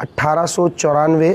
1894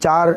4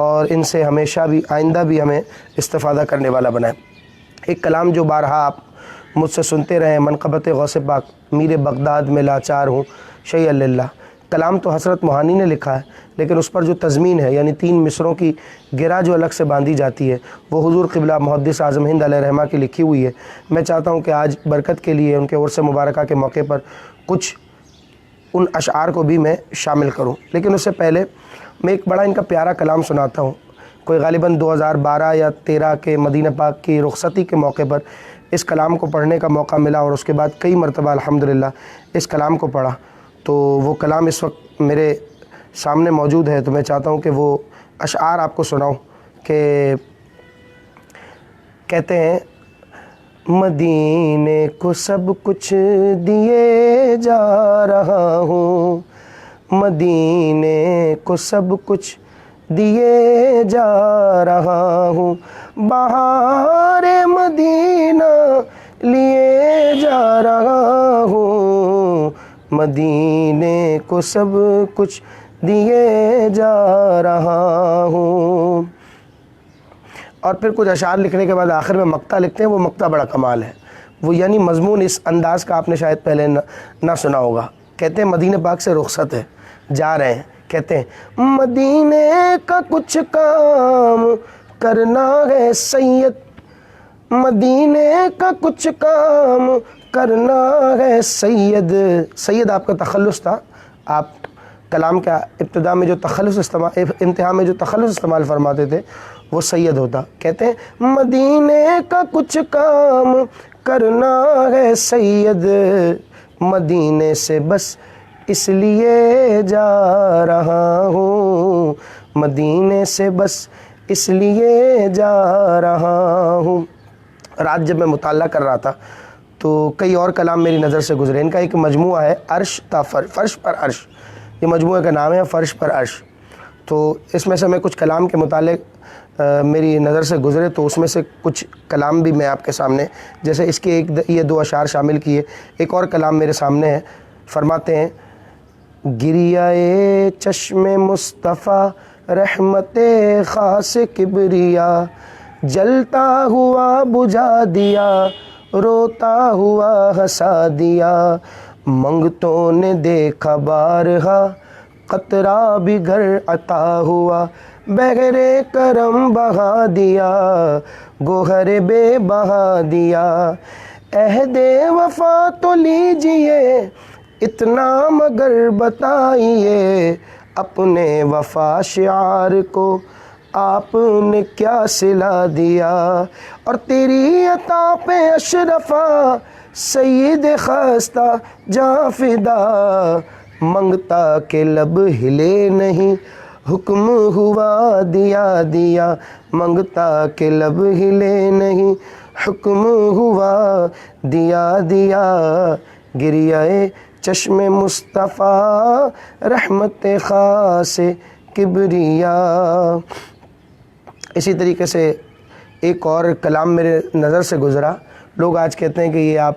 اور ان سے ہمیشہ بھی آئندہ بھی ہمیں استفادہ کرنے والا بنائے۔ ایک کلام جو بارہا آپ مجھ سے سنتے رہے، منقبت غوث پاک میر بغداد میں لاچار ہوں شیء اللہ۔ کلام تو حضرت موہانی نے لکھا ہے، لیکن اس پر جو تضمین ہے، یعنی 3 مصروں کی گرا جو الگ سے باندھی جاتی ہے، وہ حضور قبلہ محدث اعظم ہند علیہ رحمہ کی لکھی ہوئی ہے۔ میں چاہتا ہوں کہ آج برکت کے لیے ان کے عرس مبارکہ کے موقع پر کچھ ان اشعار کو بھی میں شامل کروں، لیکن اس سے پہلے میں ایک بڑا ان کا پیارا کلام سناتا ہوں۔ کوئی غالباً 2012 یا 13 کے مدینہ پاک کی رخصتی کے موقع پر اس کلام کو پڑھنے کا موقع ملا، اور اس کے بعد کئی مرتبہ الحمدللہ اس کلام کو پڑھا۔ تو وہ کلام اس وقت میرے سامنے موجود ہے، تو میں چاہتا ہوں کہ وہ اشعار آپ کو سناؤں کہ کہتے ہیں مدینے کو سب کچھ دیے جا رہا ہوں، مدینے کو سب کچھ دیے جا رہا ہوں، بہار مدینہ لیے جا رہا ہوں، مدینے کو سب کچھ دیے جا رہا ہوں۔ اور پھر کچھ اشعار لکھنے کے بعد آخر میں مقطع لکھتے ہیں، وہ مقطع بڑا کمال ہے، وہ یعنی مضمون اس انداز کا آپ نے شاید پہلے نہ سنا ہوگا۔ کہتے ہیں مدینہ پاک سے رخصت ہے، جا رہے ہیں، کہتے ہیں مدینے کا کچھ کام کرنا ہے سید، مدینے کا کچھ کام کرنا ہے سید۔ سید آپ کا تخلص تھا، آپ کلام کا ابتدا میں جو تخلص انتہا میں جو تخلص استعمال فرماتے تھے وہ سید ہوتا۔ کہتے ہیں مدینے کا کچھ کام کرنا ہے سید، مدینے سے بس اس لیے جا رہا ہوں، مدینے سے بس اس لیے جا رہا ہوں۔ رات جب میں مطالعہ کر رہا تھا تو کئی اور کلام میری نظر سے گزرے۔ ان کا ایک مجموعہ ہے عرش تا فرش پر عرش، یہ مجموعہ کا نام ہے فرش پر عرش۔ تو اس میں سے میں کچھ کلام کے متعلق میری نظر سے گزرے، تو اس میں سے کچھ کلام بھی میں آپ کے سامنے، جیسے اس کے یہ 2 اشعار شامل کیے، ایک اور کلام میرے سامنے ہے۔ فرماتے ہیں گریہ چشم مصطفیٰ رحمت خاص کبریا، جلتا ہوا بجھا دیا، روتا ہوا ہنسا دیا، منگتوں نے دیکھا بارہا قطرہ بھی گھر عطا ہوا، بغیر کرم بہا دیا، گوہر بے بہا دیا، عہد وفا تو لیجئے اتنا مگر بتائیے، اپنے وفا شعار کو آپ نے کیا صلہ دیا، اور تیری عطا پہ اشرفا سید خستہ جاں فدا، منگتا کہ لب ہلے نہیں حکم ہوا دیا دیا، منگتا کہ لب ہلے نہیں حکم ہوا دیا دیا، گریہ چشم مصطفیٰ رحمت خاص کبریا۔ اسی طریقے سے ایک اور کلام میرے نظر سے گزرا۔ لوگ آج کہتے ہیں کہ یہ آپ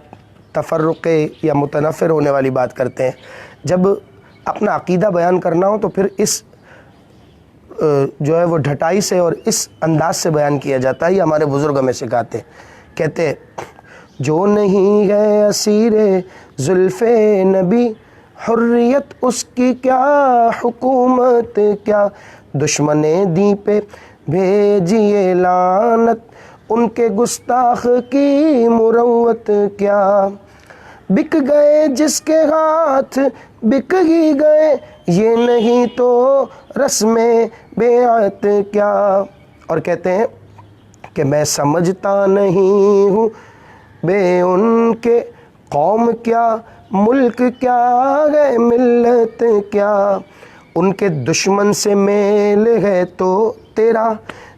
تفرق یا متنفر ہونے والی بات کرتے ہیں۔ جب اپنا عقیدہ بیان کرنا ہو تو پھر اس جو ہے وہ ڈھٹائی سے اور اس انداز سے بیان کیا جاتا ہے، یہ ہمارے بزرگ ہمیں سکھاتے ہیں۔ کہتے ہیں جو نہیں ہے اسیر زلف نبی، حریت اس کی کیا حکومت کیا، دشمن دین پہ بھیجیے لعنت، ان کے گستاخ کی مروت کیا، بک گئے جس کے ہاتھ بک ہی گئے، یہ نہیں تو رسم بیعت کیا۔ اور کہتے ہیں کہ میں سمجھتا نہیں ہوں بے ان کے، قوم کیا ملک کیا ہے ملت کیا، ان کے دشمن سے میل ہے تو تیرا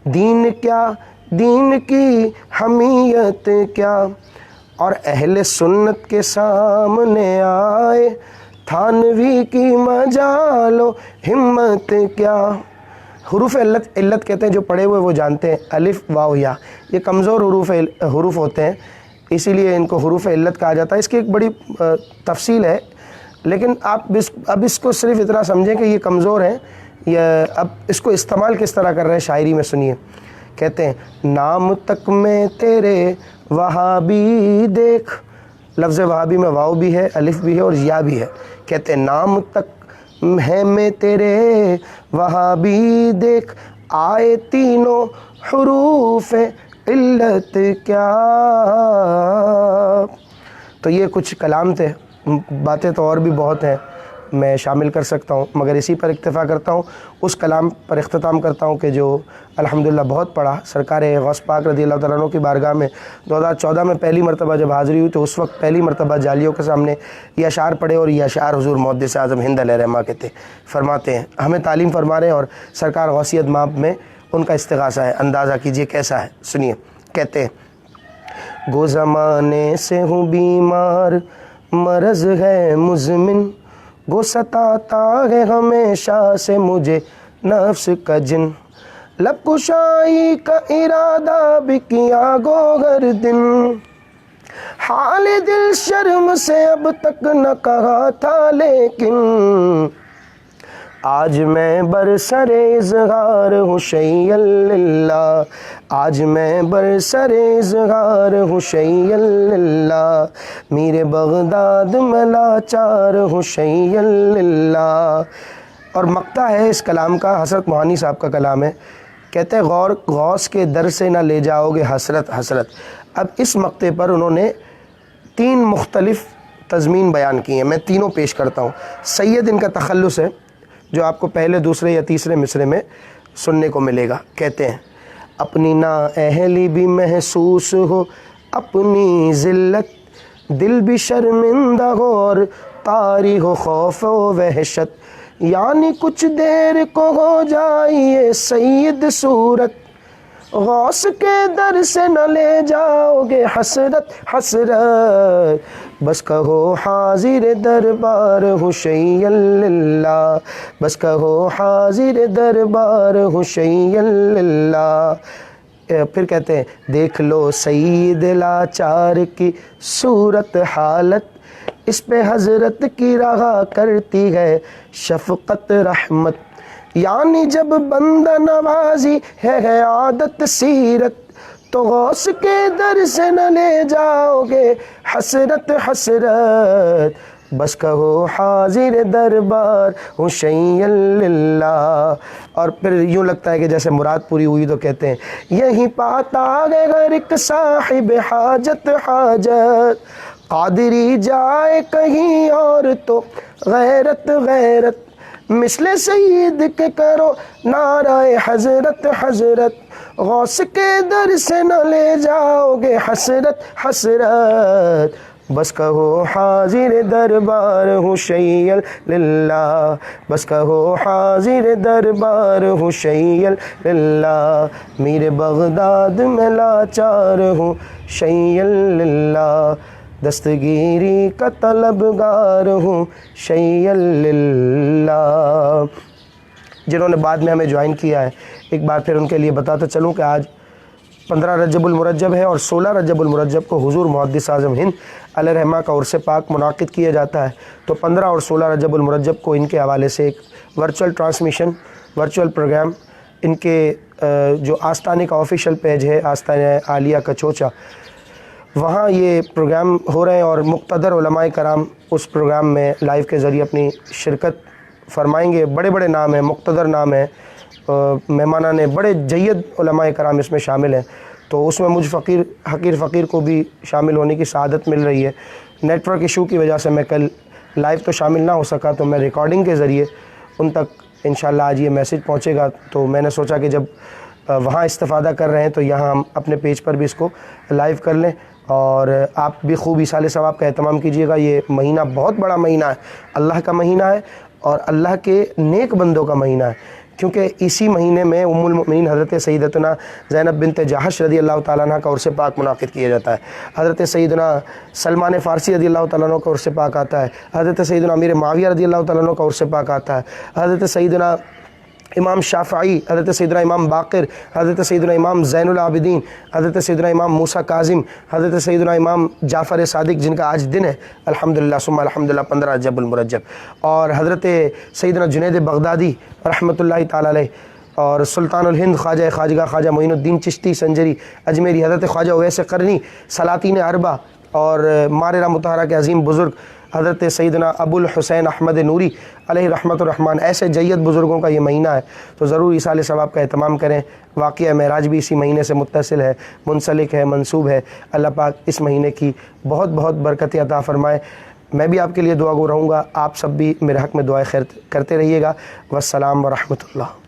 دین کیا، دین کی حمیت کیا، اور اہل سنت کے سامنے آئے تھانوی کی مجال و ہمت کیا۔ حروف علت کہتے ہیں، جو پڑھے ہوئے وہ جانتے ہیں، الف واو یا، یہ کمزور حروف ہوتے ہیں، اسی لیے ان کو حروف علت کہا جاتا ہے۔ اس کی ایک بڑی تفصیل ہے، لیکن آپ اب اس کو صرف اتنا سمجھیں کہ یہ کمزور ہیں، یہ اب اس کو استعمال کس طرح کر رہے ہیں شاعری میں سنیے. کہتے ہیں نام تک میں تیرے وہابی دیکھ. لفظ وہابی میں واو بھی ہے، الف بھی ہے اور یا بھی ہے. کہتے ہیں نام تک ہے میں تیرے وہابی دیکھ، آئے تینوں حروف علت کیا. تو یہ کچھ کلام تھے، باتیں تو اور بھی بہت ہیں میں شامل کر سکتا ہوں، مگر اسی پر اکتفا کرتا ہوں. اس کلام پر اختتام کرتا ہوں کہ جو الحمدللہ بہت پڑھا. سرکار غوث پاک رضی اللہ تعالیٰ عنہ کی بارگاہ میں 2014 میں پہلی مرتبہ جب حاضری ہوئی تو اس وقت پہلی مرتبہ جالیوں کے سامنے یہ اشعار پڑھے، اور یہ اشعار حضور محدث اعظم ہند علیہ رحمہ کے تھے. فرماتے ہیں ہمیں تعلیم فرما رہے ہیں اور سرکار غوثیت ماب میں ان کا استغاثہ ہے. اندازہ کیجئے کیسا ہے، سنیے. کہتے ہیں گو زمانے سے ہوں بیمار، مرض ہے مزمن، گو ستاتا ہے ہمیشہ سے مجھے نفس کا جن، لب کشائی کا ارادہ بھی کیا گو ہر دن، حال دل شرم سے اب تک نہ کہا تھا لیکن، آج میں برسر اظہار ہوں شیئا للہ، آج میں برسر اظہار ہوں شیئا للہ، میر بغداد میں لاچار ہوں شیئا للہ. اور مقطع ہے اس کلام کا، حضرت موہانی صاحب کا کلام ہے. کہتے ہیں غوث کے در سے نہ لے جاؤ گے حسرت حسرت. اب اس مقطع پر انہوں نے 3 مختلف تضمین بیان کی ہیں، میں تینوں پیش کرتا ہوں. سید ان کا تخلص ہے جو آپ کو پہلے دوسرے یا تیسرے مصرے میں سننے کو ملے گا. کہتے ہیں اپنی نااہلی بھی محسوس ہو، اپنی ذلت دل بھی شرمندہ ہو، اور طاری ہو خوف و وحشت، یعنی کچھ دیر کو ہو جائیے سید صورت، غوث کے در سے نہ لے جاؤ گے حسرت حسرت، بس کہو حاضر دربار ہوں شیئا للہ، بس کہو حاضر دربار ہوں شیئا للہ. پھر کہتے ہیں دیکھ لو سید لاچار کی صورت حالت، اس پہ حضرت کی رہا کرتی ہے شفقت رحمت، یعنی جب بندہ نوازی ہے عادت سیرت، تو غوث کے در سے نہ لے جاؤ گے حسرت حسرت، بس کہو حاضر دربار ہوں شیئا للہ. اور پھر یوں لگتا ہے کہ جیسے مراد پوری ہوئی تو کہتے ہیں یہی پاتا ہے ہر ایک صاحب حاجت حاجت، قادری جائے کہیں اور تو غیرت غیرت، مثل سید کے کرو نعرہ حضرت حضرت، غوث کے در سے نہ لے جاؤ گے حسرت حسرت، بس کہو حاضر دربار ہوں شیئا للہ، بس کہو حاضر دربار ہوں شیئا للہ، میر بغداد میں لاچار ہوں شیئا للہ، دستگیری کا طلبگار ہوں شیئا للہ. جنہوں نے بعد میں ہمیں جوائن کیا ہے ایک بار پھر ان کے لیے بتاتا چلوں کہ آج 15 رجب المرجب ہے اور 16 رجب المرجب کو حضور محدث اعظم ہند علیہ رحمہ کا عرس پاک منعقد کیا جاتا ہے. تو 15 اور 16 رجب المرجب کو ان کے حوالے سے ایک ورچوئل ٹرانسمیشن، ورچوئل پروگرام ان کے جو آستانے کا آفیشیل پیج ہے آستانہ عالیہ کچوچا، وہاں یہ پروگرام ہو رہے ہیں اور مقتدر علماء کرام اس پروگرام میں لائیو کے ذریعے اپنی شرکت فرمائیں گے. بڑے بڑے نام ہیں، مقتدر نام ہیں، مہمانان نے بڑے جید علماء کرام اس میں شامل ہیں. تو اس میں مجھ حقیر فقیر کو بھی شامل ہونے کی سعادت مل رہی ہے. نیٹ ورک ایشو کی وجہ سے میں کل لائیو تو شامل نہ ہو سکا، تو میں ریکارڈنگ کے ذریعے ان تک انشاءاللہ آج یہ میسیج پہنچے گا. تو میں نے سوچا کہ جب وہاں استفادہ کر رہے ہیں تو یہاں ہم اپنے پیج پر بھی اس کو لائیو کر لیں، اور آپ بھی خوب ایصال ثواب کا اہتمام کیجیے گا. یہ مہینہ بہت بڑا مہینہ ہے، اللہ کا مہینہ ہے اور اللہ کے نیک بندوں کا مہینہ ہے، کیونکہ اسی مہینے میں ام المؤمنین حضرت سیدتنا زینب بنت جحش رضی اللہ تعالیٰ عنہ کا عرس پاک منعقد کیا جاتا ہے. حضرت سیدنا سلمان فارسی رضی اللہ تعالیٰ عنہ کا عرس پاک آتا ہے. حضرت سیدنا امیر معاویہ رضی اللہ تعالیٰ عنہ کا عرس پاک آتا ہے. حضرت سیدنا امام شافعی، حضرت سیدنا امام باقر، حضرت سیدنا امام زین العابدین، حضرت سیدنا امام موسیٰ کاظم، حضرت سیدنا امام جعفر صادق جن کا آج دن ہے الحمدللہ ثم الحمدللہ 15 رجب المرجب، اور حضرت سیدنا جنید بغدادی رحمۃ اللہ تعالی علیہ، اور سلطان الہند خواجہ خواجہ خواجہ معین الدین چشتی سنجری اجمیری، حضرت خواجہ اویس قرنی، سلاطین اربع اور ماررہ مطہرہ کے عظیم بزرگ حضرت سیدنا ابو الحسین احمد نوری علیہ رحمۃ الرحمن، ایسے جید بزرگوں کا یہ مہینہ ہے، تو ضرور ایصال ثواب کا اہتمام کریں۔ واقعہ معراج بھی اسی مہینے سے متصل ہے، منسلک ہے، منسوب ہے۔ اللہ پاک اس مہینے کی بہت بہت برکتیں عطا فرمائے۔ میں بھی آپ کے لیے دعا گو رہوں گا، آپ سب بھی میرے حق میں دعائیں خیر کرتے رہیے گا۔ والسلام ورحمۃ اللہ۔